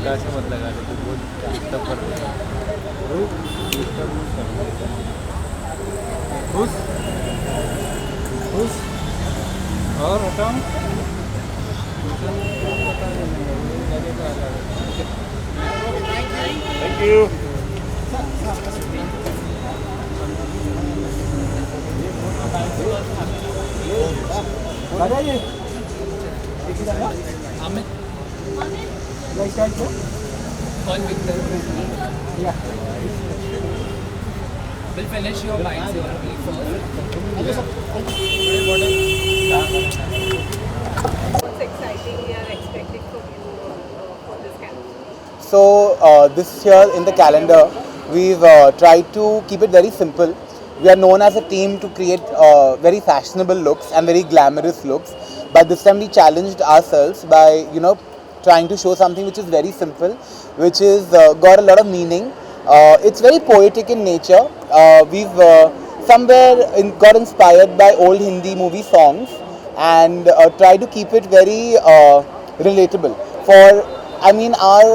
लगा से मत लगा दे, तो बहुत डिस्टर्ब कर देगा। रुक, डिस्टर्ब मत कर देगा। खुश खुश और हटाओ। Thank you. Amit, call Victor. Yeah. We'll finish your bites here first. What's exciting we are expecting from you for this calendar? So this year in the calendar, we've tried to keep it very simple. We are known as a team to create very fashionable looks and very glamorous looks. But this time we challenged ourselves by trying to show something which is very simple, which is got a lot of meaning. It's very poetic in nature. We've got inspired by old Hindi movie songs and try to keep it very relatable. I mean, our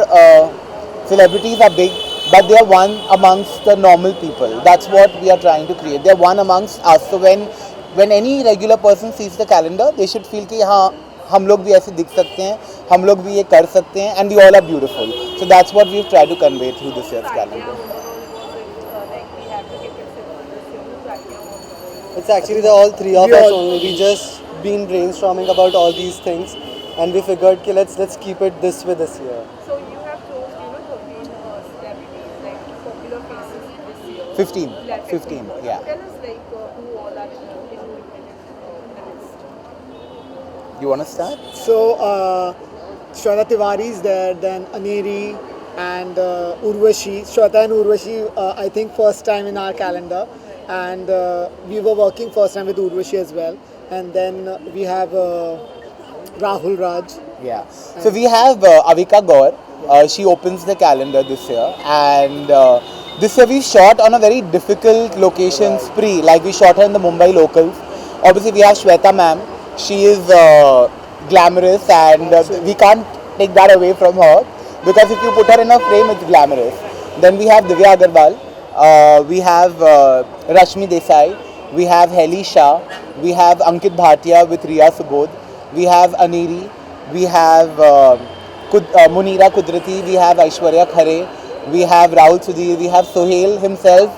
celebrities are big, but they are one amongst the normal people. That's what we are trying to create. They are one amongst us. So when any regular person sees the calendar, they should feel कि हाँ हम लोग भी ऐसे दिख सकते हैं, हम लोग भी ये कर सकते हैं, and we all are beautiful. So that's what we've tried to convey through this year's Idea calendar. overall was it like we have to keep it simple this year? Whose idea was it? It's actually the all three of us only. We just been brainstorming about all these things, and we figured, okay, let's keep it this way this year. So you have chose 13 celebrities like popular faces this year. 15. Like 15, yeah. Tell us like who all are in the list. You want to start? So, Shweta Tiwari is there, then Aneri and Urvashi. Shweta and Urvashi, I think first time in our calendar. And we were working first time with Urvashi as well. And then we have Rahul Raj. Yeah. So we have Avika Gaur. She opens the calendar this year, and this year we shot on a very difficult location spree. Like we shot her in the Mumbai locals. Obviously, we have Shweta ma'am. She is glamorous, and we can't take that away from her because if you put her in a frame, it's glamorous. Then we have Divya Agarwal. We have Rashmi Desai. We have Heli Shah. We have Ankit Bhatia with Riya Subodh. We have Aneri. We have Munira Kudrati. We have Aishwarya Khare. We have Rahul Sudhir. We have Sohail himself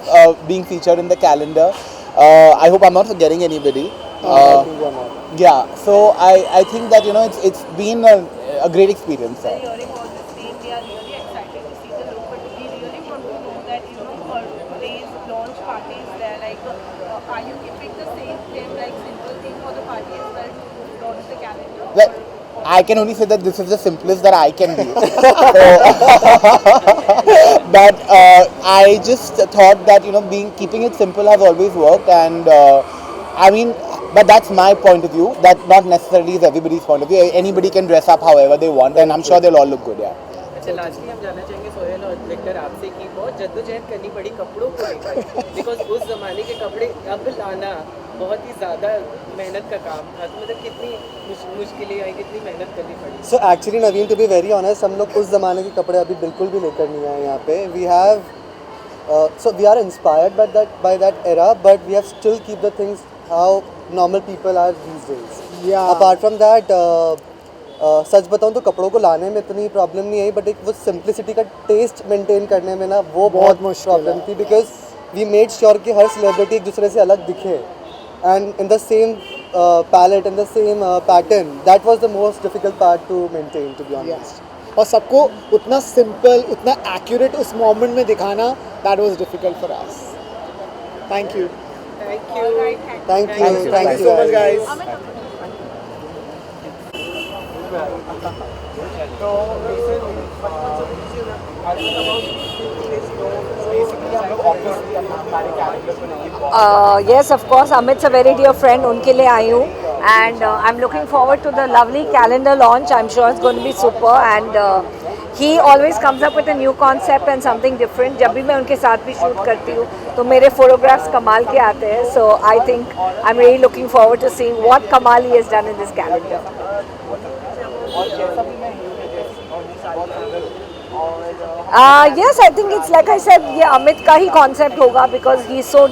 being featured in the calendar. I hope I'm not forgetting anybody. I think we're not. Yeah, so I think that it's been a great experience. Hearing all this name, we are really excited to see the look, but we really want to know that today's launch party is there. Like, are you keeping the same theme, like simple theme for the party as well to launch the calendar? Well, I can only say that this is the simplest that I can be. But I just thought that keeping it simple has always worked, and I mean, but that's my point of view. That not necessarily is everybody's point of view. Anybody can dress up however they want, and I'm sure they'll all look good. Yeah. अच्छा lastly हम जानना चाहेंगे सोहेल और Victor आपसे कि बहुत जद्दोजहद करनी पड़ी कपड़ों को लेकर बिकॉज उस ज़माने के कपड़े अब लाना बहुत ही ज़्यादा मेहनत का काम था तो मतलब कितनी मुश्किलें आई कितनी मेहनत करनी पड़ी. So actually, Naveen, to be very honest, हम लोग उस ज़माने के कपड़े अभी बिल्कुल भी लेकर नहीं आए यहाँ पे. We have, so we are inspired by that era, but we have still keep the things how normal people are these days. Yeah. Apart from that, सच बताऊँ तो कपड़ों को लाने में इतनी प्रॉब्लम नहीं आई, बट एक वो सिंप्लिसिटी का टेस्ट मेंटेन करने में ना वो बहुत मुश्किल प्रॉब्लम है. थी बिकॉज वी मेड श्योर कि हर सेलिब्रिटी एक दूसरे से अलग दिखे and in the same palette in the same pattern. That was the most difficult part to maintain, to be honest. और सबको उतना सिंपल, उतना एक्यूरेट उस मोमेंट में दिखाना, that was difficult for us. Thank you. Thank you. All right, thank you. Thank you so much, guys. Yes, of course. Amit's a very dear friend. उनके लिए आई हूँ, and I'm looking forward to the lovely calendar launch. I'm sure it's going to be super, and he always comes up with a new concept and something different. जब भी मैं उनके साथ भी shoot करती हूँ तो मेरे photographs कमाल के आते हैं. So I think I'm really looking forward to seeing what Kamal he has done in this calendar. Yes, I think it's like I said, yeah, Amit ka hi concept hoga because he's so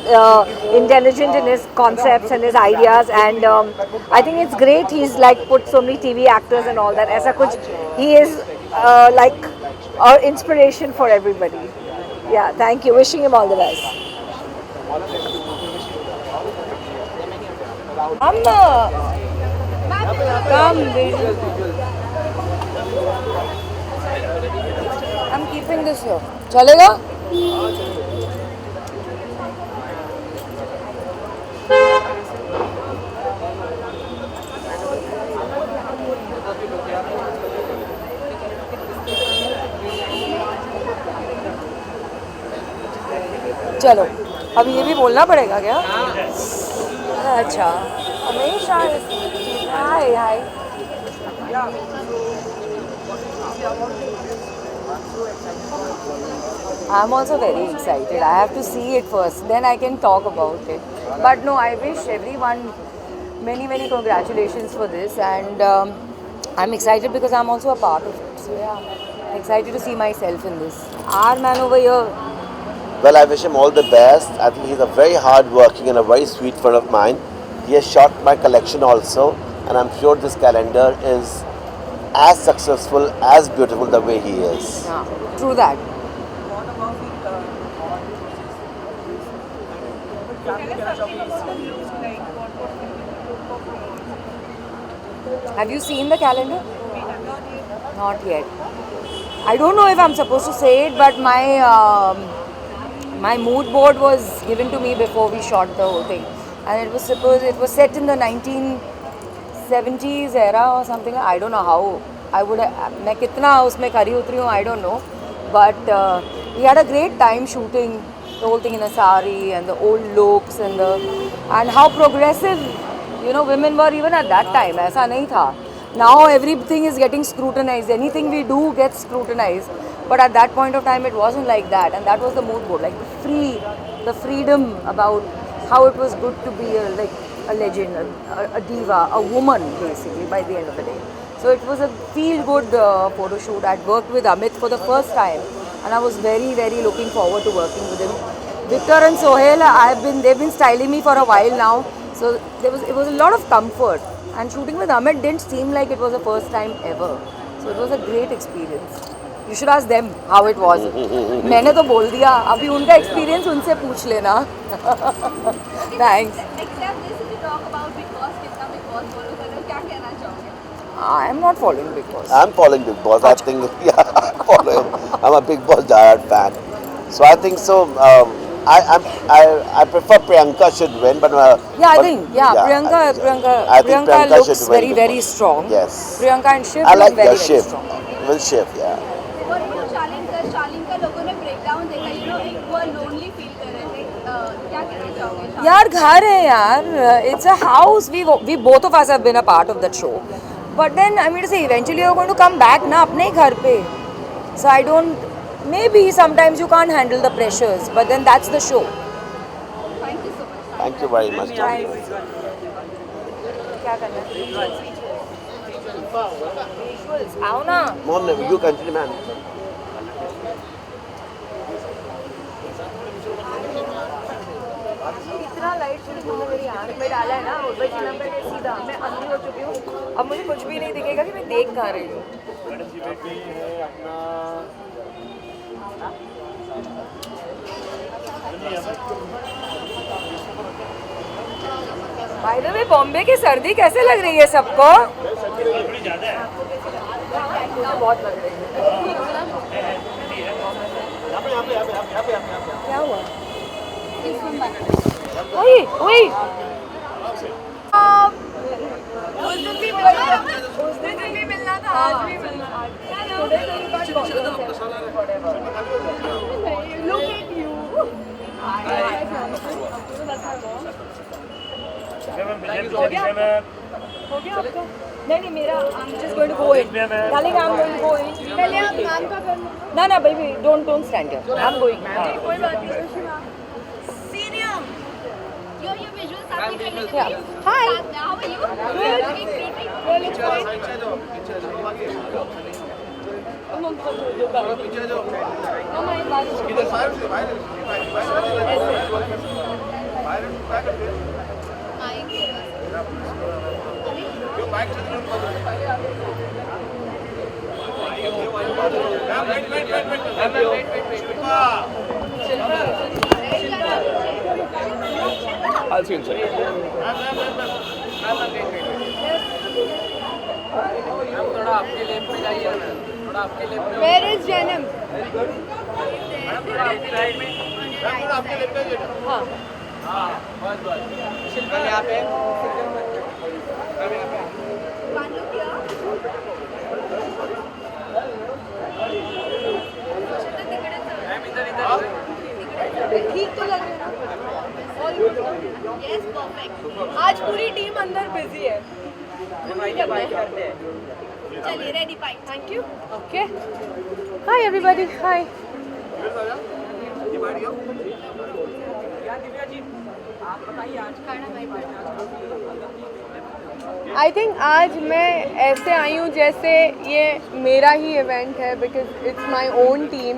intelligent in his concepts and his ideas, and I think it's great. He's like put so many TV actors and all that. Aisa kuch, he is like our inspiration for everybody. Yeah, thank you. Wishing him all the best. I'm keeping this here. चलेगा? चलो, अब ये भी बोलना पड़ेगा क्या? अच्छा, हमेशा हाय हाय. I'm also very excited. I have to see it first, then I can talk about it. But no, I wish everyone many congratulations for this, and I'm excited because I'm also a part of it. So yeah, excited to see myself in this. Our man over here. Well, I wish him all the best. I think he's a very hard-working and a very sweet friend of mine. He has shot my collection also, and I'm sure this calendar is as successful, as beautiful the way he is. Yeah, true that. Have you seen the calendar? Not yet. I don't know if I'm supposed to say it, but my mood board was given to me before we shot the whole thing, and it was set in the 1970s era or something. I don't know how I would. मैं कितना उसमें खरी उतरी हूँ, I don't know, but we had a great time shooting the whole thing in a sari and the old looks and how progressive, women were even at that time. ऐसा नहीं था. Now everything is getting scrutinized. Anything we do gets scrutinized. But at that point of time, it wasn't like that, and that was the mood board, like the freedom about how it was good to be a legend, a diva, a woman, basically, by the end of the day. So it was a feel-good photo shoot. I'd worked with Amit for the first time, and I was very looking forward to working with him. Victor and Sohail, they've been styling me for a while now, so it was a lot of comfort. And shooting with Amit didn't seem like it was the first time ever. So it was a great experience. You should ask them how it was. मैंने तो बोल दिया, अभी उनका experience उनसे पूछ लेना. Thanks. Except this, if you talk about Bigg Boss, कितना Bigg Boss follow कर रहे हो, क्या कहना चाहोगे? I am not following Bigg Boss. I'm following Bigg Boss. I think, yeah, I follow him. I'm a Bigg Boss diehard fan. So I think so. I prefer Priyanka should win, but Priyanka looks should win very strong. Yes. Priyanka and Shiv I look like very Shiv. strong. Will Shiv, yeah. और शालीन का लोगों ने breakdown देखा, एक वो lonely feel कर रहे थे, क्या कहना चाहोगे? यार घर है यार, it's a house. We both of us have been a part of that show, but then I mean to say eventually you're going to come back ना अपने ही घर पे. So I don't. Maybe sometimes you can't handle the pressures, but then that's the show. Thank you so much. Thank you very much. क्या करना है? Visuals, आओ ना. Mom, you continue, man. इतना लाइट तुमने मेरी आँख में डाला है ना, उर्वशी मैम का सीधा मैं अंधी हो चुकी हूँ. अब मुझे कुछ भी नहीं दिखेगा कि मैं देख कहाँ रही हूँ. भाई द वे, बॉम्बे की सर्दी कैसे लग रही है सबको? बहुत लग रही है. क्या हुआ? ओए ओए, उस दिन भी मिलना था, आज भी मिलना. Look at you. हो गया आपका? नहीं मेरा, I'm just going to go in. Darling, I'm going to go in. पहले आप मैम का करना. ना baby, don't stand here. I'm going. कोई बात नहीं. Senior. Your visuals are really Yeah. Hi. How are you? Good. I'll see you inside. थोड़ा आपके लेफ्ट में जाइए ना, थोड़ा आपके लेफ्ट में। Where is Janam? थोड़ा आपके राइट में। हाँ. बस। शिल्पा यहाँ पे। ठीक तो लग रहा है ना? Yes, perfect. आज पूरी टीम अंदर बिजी है. चलिए ready bye. Thank you. Okay. Hi everybody. Hi. I think आज मैं ऐसे आई हूँ जैसे ये मेरा ही इवेंट है because it's my own team,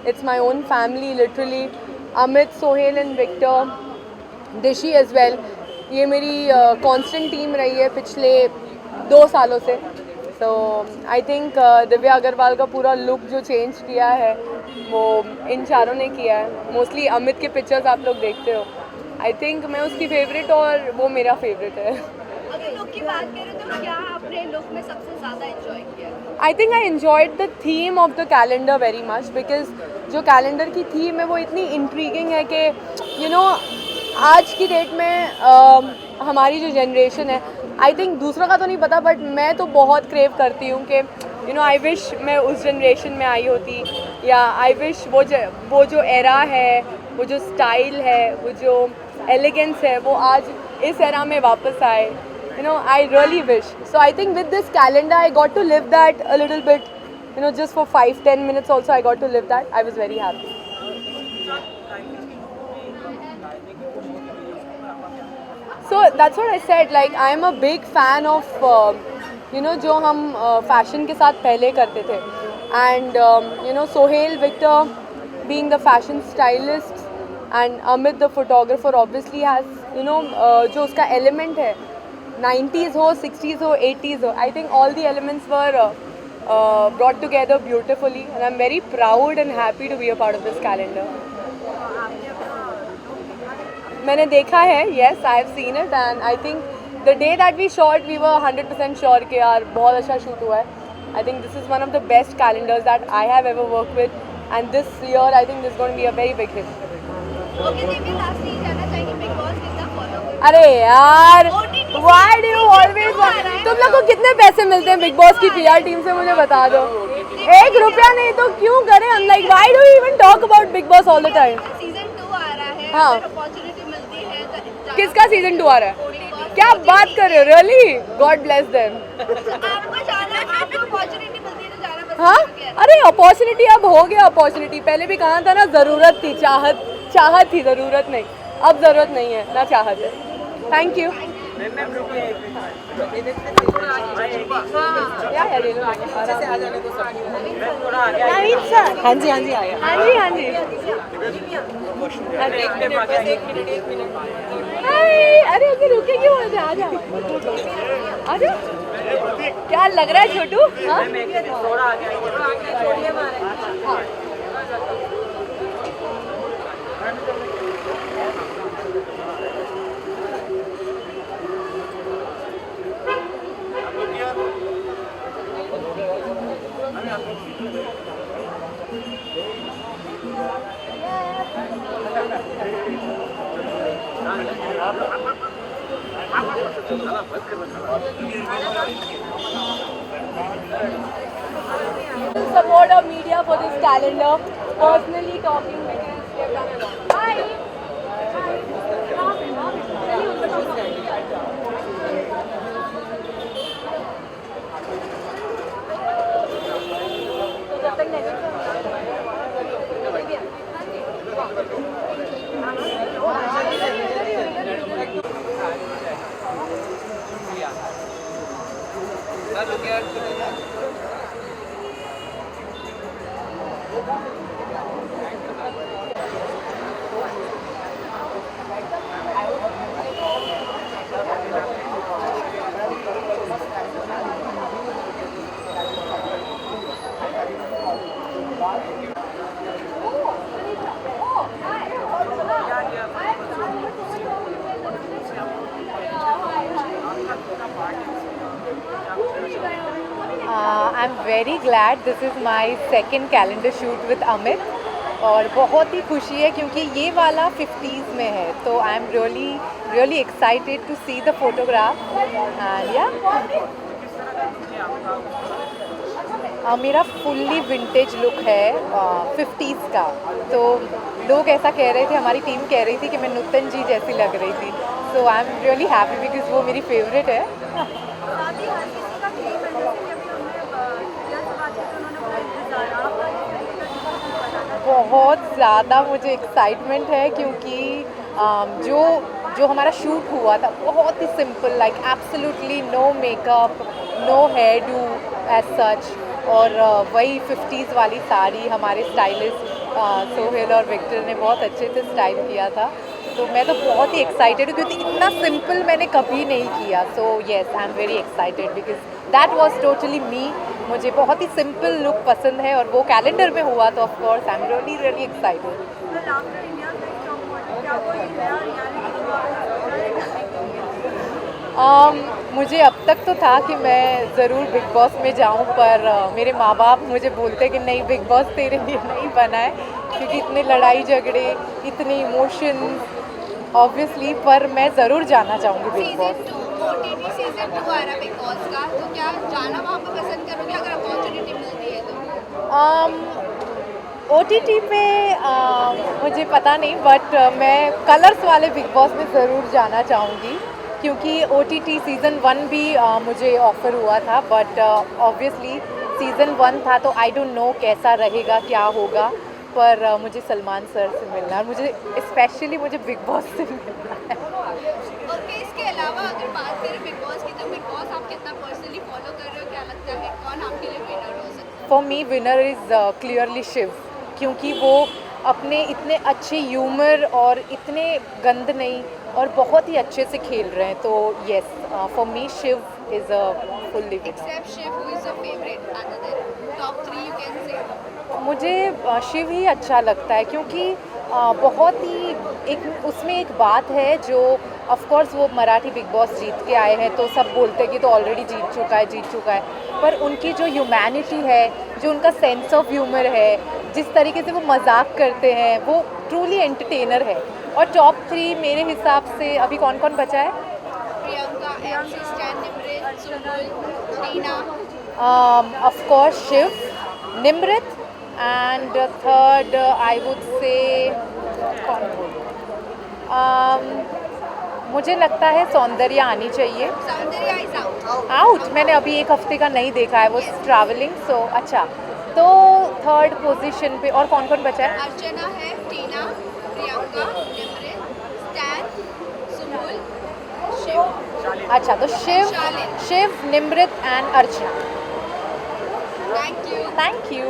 it's my own family literally. Amit, Sohail and Victor, Dishi as well, ये मेरी कांस्टेंट टीम रही है पिछले 2 सालों से. सो आई थिंक दिव्या अग्रवाल का पूरा लुक जो चेंज किया है वो इन चारों ने किया है. मोस्टली अमित के पिक्चर्स आप लोग देखते हो. आई थिंक मैं उसकी फेवरेट और वो मेरा फेवरेट है. अगर लुक की बात करें तो क्या आपने लुक में सबसे ज़्यादा एंजॉय किया? I think I enjoyed the theme of the calendar very much because जो कैलेंडर की थीम है वो इतनी इंट्रीगिंग है कि यू नो आज की डेट में हमारी जो जनरेशन है, आई थिंक दूसरों का तो नहीं पता बट मैं तो बहुत क्रेव करती हूँ कि यू नो आई विश मैं उस जनरेशन में आई होती, या आई विश वो जो एरा है, वो जो स्टाइल है, वो जो एलिगेंस है वो आज इस एरा में वापस आए. You know, I really wish. So I think with this calendar, I got to live that a little bit. You know, just for 5-10 minutes also, I got to live that. I was very happy. So that's what I said. Like I am a big fan of, you know, जो हम fashion के साथ पहले करते थे. And you know, Sohail, Victor, being the fashion stylist, and Amit, the photographer, obviously has, you know, जो उसका element है. 90s हो, 60s हो, 80s हो. I think all the elements were brought together beautifully, and I'm very proud and happy to be a part of this calendar. मैंने देखा है, yes, I have seen it, and I think the day that we shot, we were 100% sure कि यार बहुत अच्छा shoot हुआ है. I think this is one of the best calendars that I have ever worked with, and this year I think this is going to be a very big hit. Okay, Devi lastly जाना चाहेंगे big boss कितना follow? अरे यार, why do you always want? तुम लोग को कितने पैसे मिलते हैं बिग बॉस की PR टीम से, मुझे बता दो. 1 रुपया नहीं तो क्यों करें? I'm like, why do you even talk about Big Boss all the time? Season 2 आ रहा है. हाँ. अगर अपॉर्चुनिटी मिलती है तो किसका सीजन 2 आ रहा है? क्या बात कर रहे हो? Really? God bless them. आपको जाना, आपको अपॉर्चुनिटी मिलती है तो जाना पसंद हाँ? करोगे? अरे अपॉर्चुनिटी अब हो गया अपॉर्चुनिटी. पहले भी कहा था ना, जरूरत थी, चाहत थी, जरूरत नहीं. अब जरूरत नहीं है ना, चाहत है. Thank you. हाँ जी हाँ जी हाँ जी हाँ जी. अरे अभी रुके क्यों? आ जा आ जा. क्या लग रहा है छोटू? हाँ? हाँ. Support of media for this calendar. Personally talking because they've done a lot. Hi. I'm very glad this is my second calendar shoot with Amit और बहुत ही खुशी है क्योंकि ये वाला 50s में है तो I am really excited to see the photograph and या मेरा फुल्ली विंटेज लुक है 50s का तो लोग ऐसा कह रहे थे, हमारी टीम कह रही थी कि मैं नूतन जी जैसी लग रही थी so I am really happy because वो मेरी फेवरेट है। बहुत ज़्यादा मुझे एक्साइटमेंट है क्योंकि जो हमारा शूट हुआ था बहुत ही simple like absolutely no makeup no hairdo as such और वही 50s वाली साड़ी हमारे स्टाइलिस्ट सोहेल और विक्टर ने बहुत अच्छे से स्टाइल किया था तो मैं तो बहुत ही एक्साइटेड हूँ क्योंकि इतना सिंपल मैंने कभी नहीं किया so yes I am very excited because that was totally me. मुझे बहुत ही सिंपल लुक पसंद है और वो कैलेंडर में हुआ तो of course I am really excited. मुझे अब तक तो था कि मैं ज़रूर बिग बॉस में जाऊं पर मेरे माँ बाप मुझे बोलते कि नहीं बिग बॉस तेरे लिए नहीं बना है क्योंकि इतने लड़ाई झगड़े इतने इमोशंस ऑब्वियसली पर मैं ज़रूर जाना चाहूँगी बिग बॉस। सीजन 2 आ रहा बिग बॉस का तो क्या जाना वहाँ पर पसंद करोगे अगर अपॉर्चुनिटी मिलती है तो? OTT पे मुझे पता नहीं बट मैं कलर्स वाले बिग बॉस में ज़रूर जाना चाहूँगी क्योंकि OTT सीज़न 1 भी मुझे ऑफ़र हुआ था बट ऑब्वियसली सीज़न 1 था तो आई डोंट नो कैसा रहेगा क्या होगा पर मुझे सलमान सर से मिलना है मुझे स्पेशली मुझे बिग बॉस से मिलना है। ओके इसके अलावा अगर बात करें बिग बॉस की तो बिग बॉस आप कितना पर्सनली फॉलो कर रहे हो क्या लगता है कौन आपके लिए विनर हो सकता है? For me winner is clearly Shiv क्योंकि वो अपने इतने अच्छे ह्यूमर और इतने गंद नहीं और बहुत ही अच्छे से खेल रहे हैं तो yes for me Shiv is a fully winner. Except Shiv who is your favourite other than top 3 you can say? मुझे शिव ही अच्छा लगता है क्योंकि बहुत ही उसमें एक बात है जो ऑफ कोर्स वो मराठी बिग बॉस जीत के आए हैं तो सब बोलते हैं कि तो ऑलरेडी जीत चुका है पर उनकी जो ह्यूमैनिटी है जो उनका सेंस ऑफ ह्यूमर है जिस तरीके से वो मजाक करते हैं वो ट्रूली एंटरटेनर है। और टॉप 3 मेरे हिसाब से अभी कौन कौन बचा है? Priyanka, MC Stan, Nimrat, Sumbul, Tina. Of course Shiv, Nimrat and third I would say कौन मुझे लगता है सौंदर्या आनी चाहिए। सौंदर्या इज आउट मैंने अभी एक हफ्ते का नहीं देखा है वो ट्रैवलिंग सो अच्छा तो थर्ड पोजीशन पे और कौन कौन बचा है? अर्चना है, टीना, प्रियंका, निम्रत, स्टैन, सुम्बुल, शिव। अच्छा तो Shiv Nimrat and Archana. Thank you.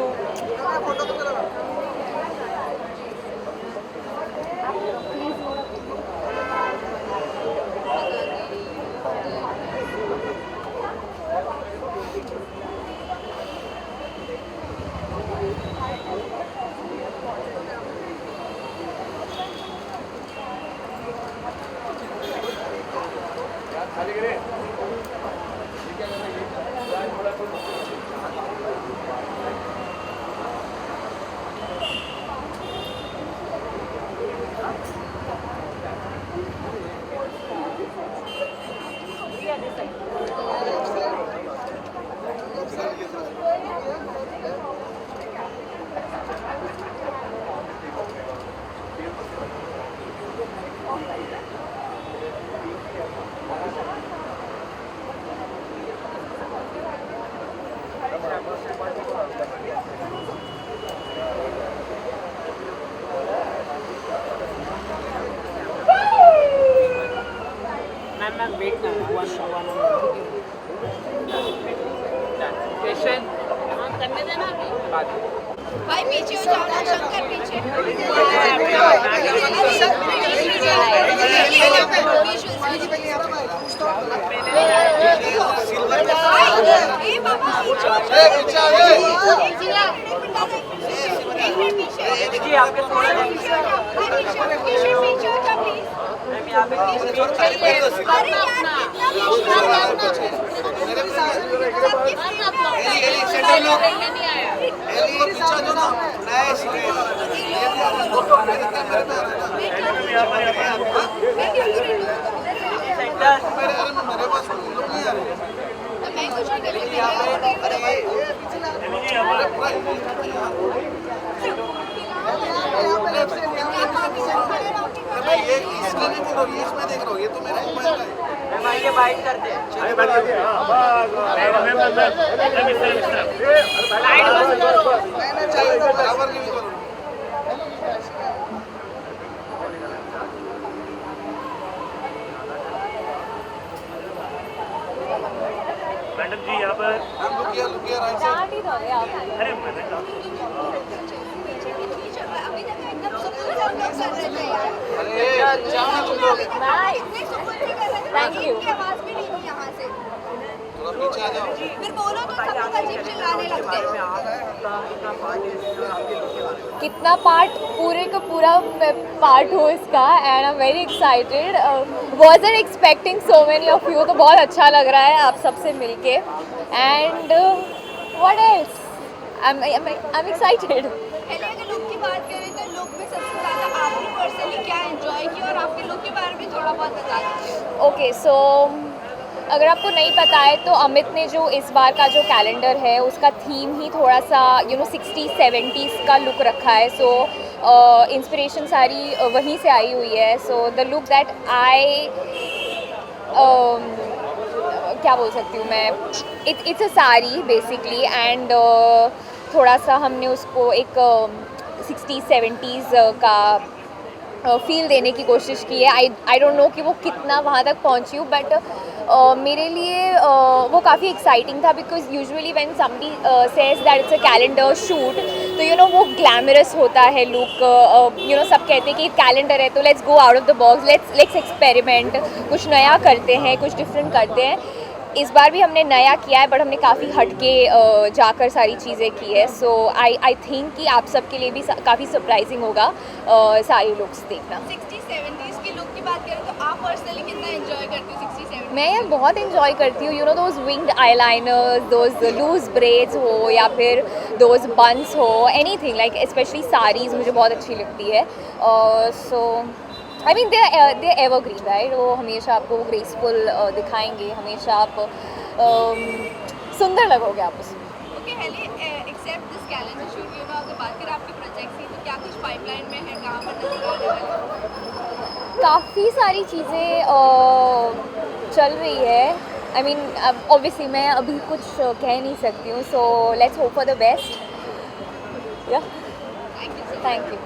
Ma'am wait ना क्वेश्चन करने देना अभी बाद में। भाई पीछे हो जाओ ना, शंकर पीछे। ए बाबा जी आपके थोड़ा पीछे हो जाओ प्लीज। अरे यार मैं कुछ नहीं ये बाइट करते हैं। मैडम जी यहाँ पर अरे अभी तक एकदम सुकून से लोग कर रहे थे यार। Thank you. आवाज भी नहीं थी यहाँ से। फिर बोलो तो सब लोग अजीब चिल्लाने लगते हैं। कितना पार्ट पूरे का पूरा पार्ट हो इसका and I am very excited. Wasn't expecting so many of you, तो बहुत अच्छा लग रहा है आप सबसे मिलके and what else I am excited. पहले अगर लुक की बात करें तो लुक में सबसे ज़्यादा आपने पर्सनली क्या एंजॉय किया और आपके लुक के बारे में थोड़ा बहुत बता दीजिए। ओके सो अगर आपको नहीं पता है तो अमित ने जो इस बार का जो कैलेंडर है उसका थीम ही थोड़ा सा 60s-70s का लुक रखा है। सो इंस्पिरेशन सारी वहीं से आई हुई है। So the look that I क्या बोल सकती हूँ मैं, it's a sari basically and थोड़ा सा हमने उसको एक 60s-70s का फील देने की कोशिश की है। आई डोंट नो कि वो कितना वहाँ तक पहुँची हूँ बट मेरे लिए वो काफ़ी एक्साइटिंग था because usually when somebody says that it's a calendar shoot तो वो ग्लैमरस होता है लुक। सब कहते हैं कि कैलेंडर है तो let's go out of the box, let's experiment, कुछ नया करते हैं, कुछ डिफरेंट करते हैं। इस बार भी हमने नया किया है बट हमने काफ़ी हटके जाकर सारी चीज़ें की है। सो आई थिंक कि आप सबके लिए भी काफ़ी सरप्राइजिंग होगा सारी लुक्स देखना। 60s-70s की लुक की बात करें तो आप पर्सनली कितना एंजॉय करते हो 60s-70s? मैं यार बहुत एंजॉय करती हूँ those winged eyeliners, those loose braids हो या फिर दोज बंस हो, एनीथिंग लाइक स्पेशली साड़ीज़ मुझे बहुत अच्छी लगती है। So I mean they evergreen right, वो हमेशा आपको ग्रेसफुल दिखाएंगे, हमेशा आप सुंदर लगोगे आप उसमें। Okay Helly, except this calendar shoot अगर बात करें आपके प्रोजेक्ट्स की तो क्या कुछ पाइपलाइन में है, कहाँ पर नजर आने वाले? काफ़ी सारी चीज़ें चल रही है। आई मीन ऑब्वियसली मैं अभी कुछ कह नहीं सकती हूँ, so let's hope for the best. या थैंक यू।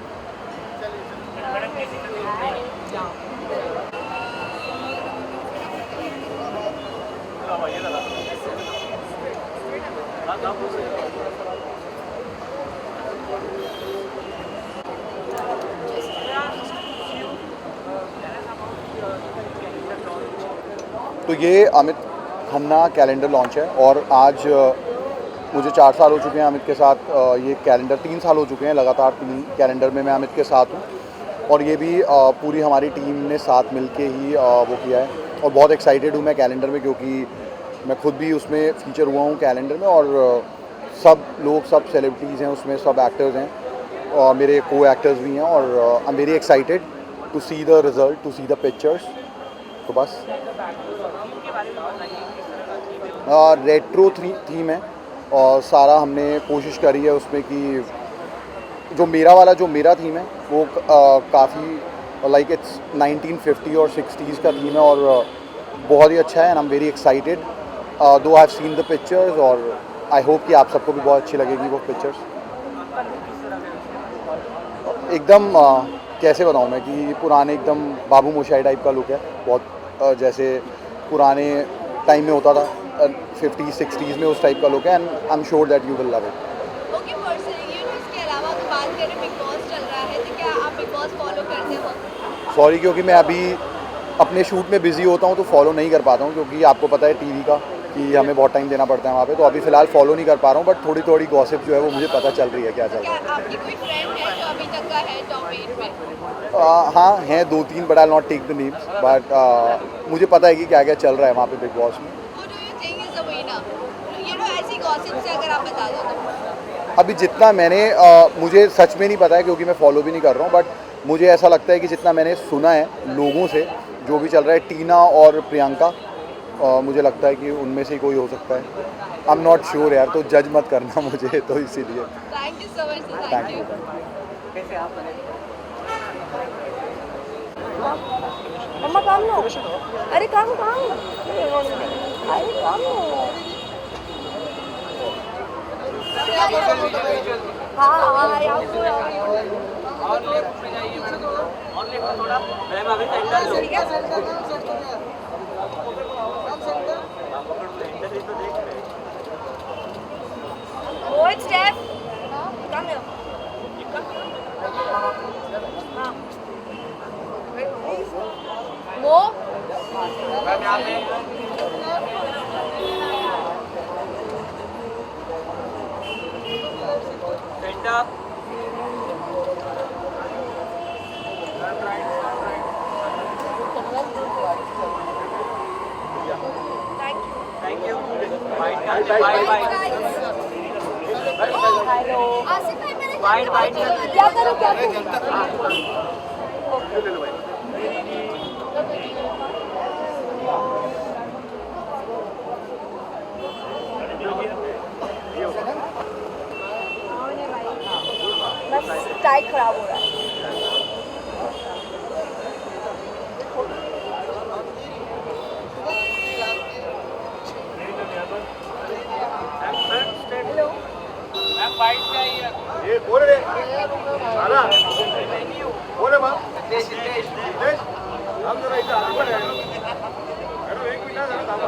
तो ये अमित खन्ना कैलेंडर लॉन्च है और आज मुझे 4 साल हो चुके हैं अमित के साथ। ये कैलेंडर 3 साल हो चुके हैं लगातार 3 कैलेंडर में मैं अमित के साथ हूँ और ये भी पूरी हमारी टीम ने साथ मिलके ही वो किया है और बहुत एक्साइटेड हूँ मैं कैलेंडर में क्योंकि मैं खुद भी उसमें फीचर हुआ हूँ कैलेंडर में और सब लोग, सब सेलिब्रिटीज़ हैं उसमें, सब एक्टर्स हैं और मेरे को एक्टर्स भी हैं और I am very excited to see the result, to see the pictures. तो बस रेट्रो थीम है और सारा हमने कोशिश करी है उसमें कि जो मेरा थीम है वो काफ़ी लाइक इट्स 1950 और 60s का थीम है और बहुत ही अच्छा है and I am very excited though I have seen the pictures और आई होप कि आप सबको भी बहुत अच्छी लगेगी वो पिक्चर्स। एकदम कैसे बताऊँ मैं कि पुराने एकदम बाबू मोशाई टाइप का लुक है, बहुत जैसे पुराने टाइम में होता था 50s 60s में उस टाइप का लुक है and I am sure that you will love it. Okay, personally, इस अलावा अगर बात करें बिग बॉस चल रहा है तो क्या आप बिग बॉस फॉलो करते हो? सॉरी, क्योंकि मैं अभी अपने शूट में बिजी होता हूँ तो फॉलो नहीं कर पाता हूँ, क्योंकि आपको पता है टीवी का कि हमें बहुत टाइम देना पड़ता है वहाँ पे, तो अभी फ़िलहाल फॉलो नहीं कर पा रहा हूँ, बट थोड़ी थोड़ी गॉसिप जो है वो मुझे पता चल रही है क्या चल रहा क्या आपकी कोई फ्रेंड है जो अभी तक का है टॉप 8 में? है। हाँ हैं 2-3, but I not take the names, but मुझे पता है कि क्या क्या चल रहा है वहाँ पे बिग बॉस में। Who do you think is the winner? ऐसी गॉसिप से अगर आप बता दो तो। अभी जितना मैंने मुझे सच में नहीं पता है, क्योंकि मैं फॉलो भी नहीं कर रहा हूँ, बट मुझे ऐसा लगता है कि जितना मैंने सुना है लोगों से जो भी चल रहा है, टीना और प्रियंका, मुझे लगता है कि उनमें से ही कोई हो सकता है। आई एम नॉट श्योर यार, तो जज मत करना मुझे, तो इसीलिए। Thank you so much, thank thank you. You. कैसे आप बने? मम्मा काम लो, अरे काम काम, अरे काम लो। हाँ हाँ यार और लेफ्ट में जाइए मैडम, और लेफ्ट में थोड़ा मैम, अभी centre low. Hold step. Come here. हाँ. वो मैम यहाँ पे सेंटर। Thank you. बाइट करते, बाइट हेलो आसिफ भाई मैंने बाइट बाइट क्या करूँ क्या करूँ बस टाइट खराब हो रहा है हेलो मैम बाइट चाहिए। ये बोल रे आला बोले बा सिद्धेश सिद्धेश देश हम जरा इधर आगे बढ़े मैडम, एक मिनट जरा थांबा।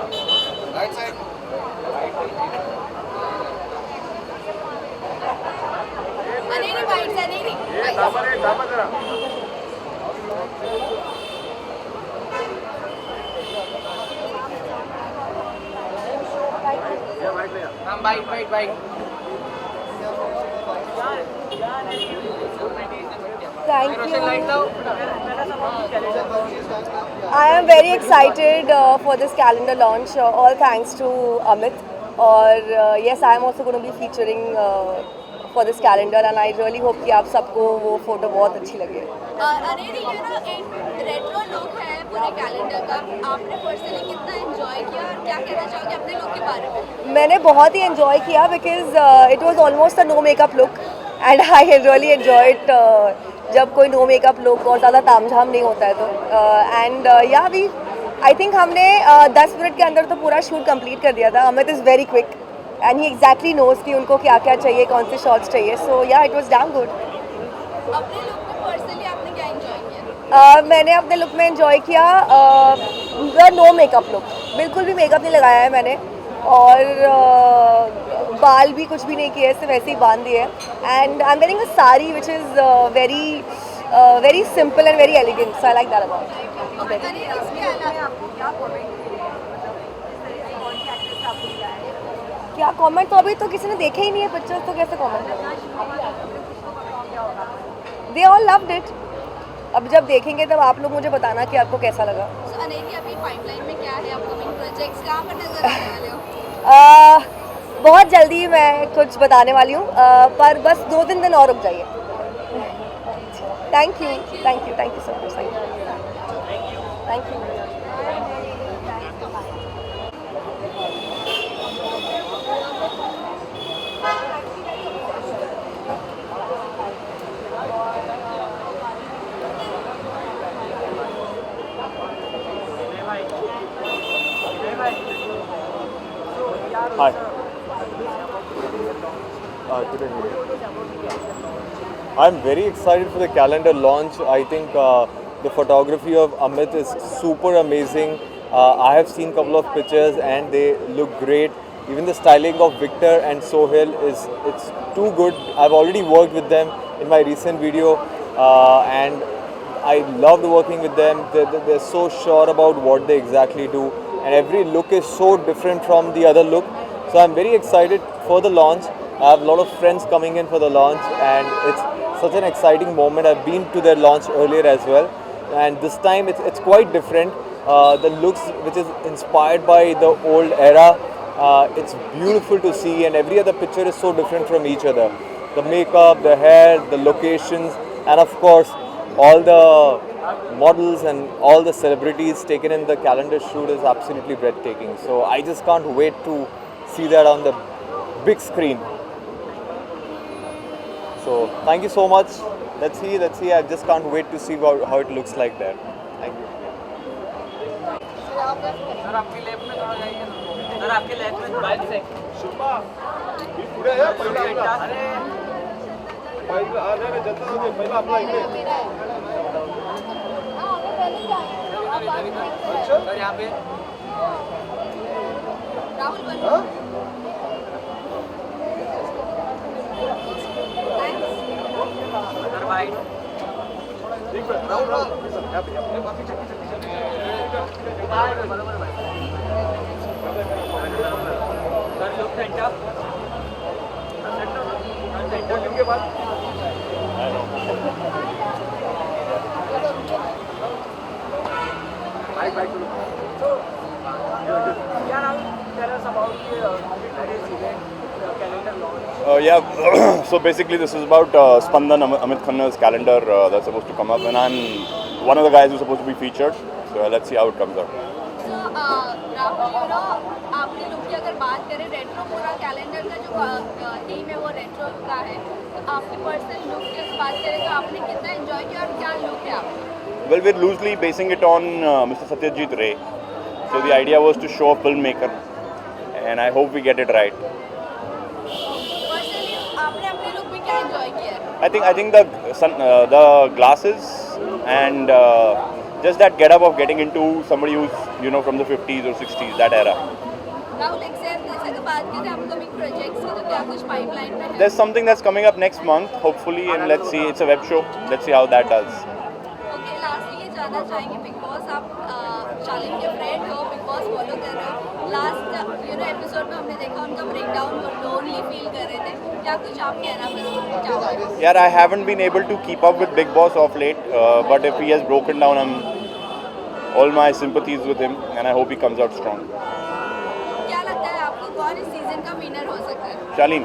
राइट साइड अनेरी बाइट से अनेरी ये थांबा जरा। ये बाइट ले आ। हम bite bite bite. Thank you. Light लाओ। I am very excited for this calendar launch. All thanks to Amit. और yes, I am also going to be featuring for this calendar, and I really hope कि आप सबको वो photo बहुत अच्छी लगे. अनेरी ये ना एक रेट्रो लुक है पूरे कैलेंडर का, आपने पर्सनली कितना एंजॉय किया और क्या कहना चाहोगे अपने लुक के बारे में? मैंने बहुत ही एंजॉय किया because it was almost a no makeup look and I really enjoy it जब कोई नो मेकअप लुक और ज़्यादा तामझाम नहीं होता है तो एंड या वी आई थिंक हमने 10 मिनट के अंदर तो पूरा शूट कंप्लीट कर दिया था. Amit is very quick and he exactly knows कि उनको क्या क्या चाहिए, कौन से शॉट्स चाहिए. सो या इट वाज डैम गुड. अपने लुक में पर्सनली आपने क्या एंजॉय किया? मैंने अपने लुक में एंजॉय किया नो मेकअप लुक. बिल्कुल भी मेकअप नहीं लगाया है मैंने और बाल भी कुछ भी नहीं किए, सिर्फ ऐसे ही बांध दिए. And I am wearing a sari which is very simple and very elegant, so I like that about. Aneri इसके अलावा क्या कमेंट? तो अभी तो किसी ने देखे ही नहीं है पिक्चर्स, तो कैसे comment? They all loved it. अब जब देखेंगे तब आप लोग मुझे बताना कि आपको कैसा लगा. So, अनेरी अभी पाइपलाइन में क्या है अपकमिंग प्रोजेक्ट्स, कहाँ पर नजर आने वाले हो? बहुत जल्दी मैं कुछ बताने वाली हूँ, पर बस 2-3 दिन और रुक जाइए. Thank you so much. Thank you. Hi. Couldn't hear. I'm very excited for the calendar launch. I think the photography of Amit is super amazing. I have seen a couple of pictures and they look great. Even the styling of Victor and Sohail it's too good. I've already worked with them in my recent video, and I loved working with them. They're so sure about what they exactly do, and every look is so different from the other look. So I'm very excited for the launch. I have a lot of friends coming in for the launch, and it's such an exciting moment. I've been to their launch earlier as well, and this time it's quite different. The looks, which is inspired by the old era, it's beautiful to see, and every other picture is so different from each other. The makeup, the hair, the locations, and of course all the models and all the celebrities taken in the calendar shoot is absolutely breathtaking. So I just can't wait to see that on the big screen. So thank you so much. Let's see. I just can't wait to see how it looks like there. Thank you. Sir आपके left में थोड़ा जाइए ना। Sir आपके left में bike से शिल्पा ही पुढे आहे पहिला आपला अरे पहिला अरे रे जनता होते पहिला आपला इकडे अच्छा सर यहाँ पे राहुल बोलो सर बाइक ठीक है राहुल यहाँ पे बाकी चक्की बरोबर bike sir look centre centre के बाद bike So, yeah, now tell us about the marriage event, calendar launch. Yeah, so basically this is about Spandan, Amit Khanna's calendar that's supposed to come up, and I'm one of the guys who's supposed to be featured. So let's see how it comes out. So, Rahul, you know, आपने look की अगर बात करें retro पूरा calendar का जो theme है वो रेट्रो का है, तो आपकी पर्सनल लुक की अगर बात करें तो आपने कितना एंजॉय किया और क्या लुक है आपका? Well, we're loosely basing it on Mr. Satyajit Ray. So the idea was to show a filmmaker, and I hope we get it right. Personally आपने अपने लुक में क्या एंजॉय किया है? I think the glasses and just that get up of getting into somebody who's from the 50s or 60s, that era. Rahul except जैसे कि बात की थी अपकमिंग प्रोजेक्ट्स की, तो क्या कुछ पाइपलाइन में है? There's something that's coming up next month, hopefully, and let's see. It's a web show. Let's see how that does. Okay, lastly ये जानना चाहेंगे बिग बॉस, आप शालिन के फ्रेंड हो, बिग बॉस फॉलो कर रहे हो, लास्ट एपिसोड में हमने देखा उनका ब्रेकडाउन, वो लोनली फील कर रहे थे, क्या कुछ आप कहना चाहोगे? Yeah, I haven't been able to keep up with Big Boss of late, but if he has broken down, all my sympathies with him, and I hope he comes out strong. क्या लगता है आपको कौन इस season का winner हो सकता है? Shaleen.